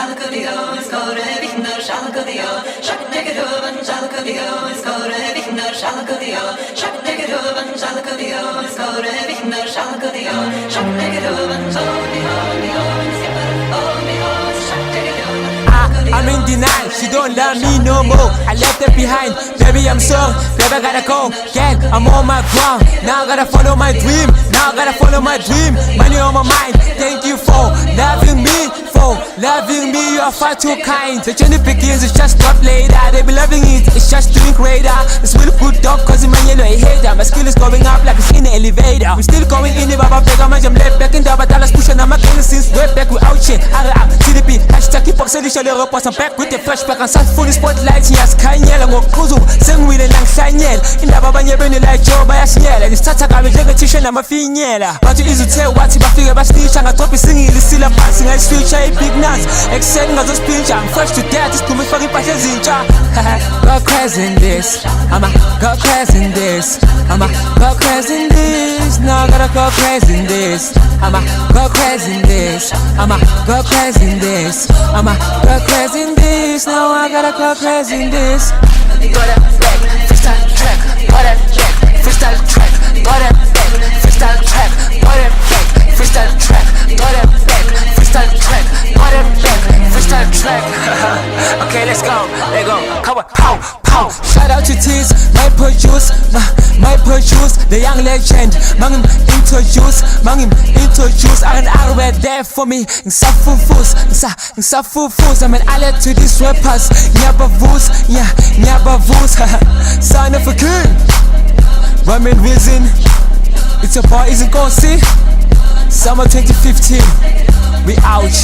Schalke-Dio, skore Wichner, Schalke-Dio, Schalke-Dio, Schalke-Dio, skore Wichner, Schalke-Dio, Schalke-Dio, Schalke-Dio, skore Wichner, Schalke-Dio, Schalke-Dio, I'm in denial, she don't love me no more. I left her behind, baby I'm sorry, baby I gotta go. Gang, I'm on my ground, now I gotta follow my dream. Now I gotta follow my dream, money on my mind. Thank you for loving me, you are far too kind. The journey begins, it's just stop later. They be loving it, it's just doing greater. It's really good dog, cause in my yellow I hate that. My skill is going up like it's in the elevator. I'm still going in the baba bega man, I'm left back in the batalas pushing. I'm a king since way back without shit. TDP, hashtag keep up, solution, the reports. I'm back with the flashback and start full spotlights. Yes, Kanyel, I'm Kuzu, sing with it like Shanyel. In the baba, you're like Joe by a Shanyel. And it's Tata, I'm a repetition, I'm a Finyela. But you easy to tell what's if I figure about Stitch and I top is singing, it's still a passing. I switch, I big nuts. Exciting as a speech, I'm fresh to death. It's coming for the passions in jar. Go crazy in this, I'm a go crazy in this, I'm a go crazy in this. Now I gotta go crazy in this, I'm a go crazy in this, I'm a go crazy in this, I'm a go crazy in this. Now I gotta go crazy in this. Got that back, freestyle track, got that back, freestyle track, got that back, freestyle track, got that back, freestyle track, got that back, freestyle track, got that back, freestyle track. Okay, let's go, come on, pow, pow. Shout out to Tease, my produce, the young legend. Mangim introduce, and I were there for me. Insafufus, I'm an ally to these rappers. Nyabavus, son of a king. Ramen Wilson, it's a bar, isn't gonna see. Summer 2015, we out.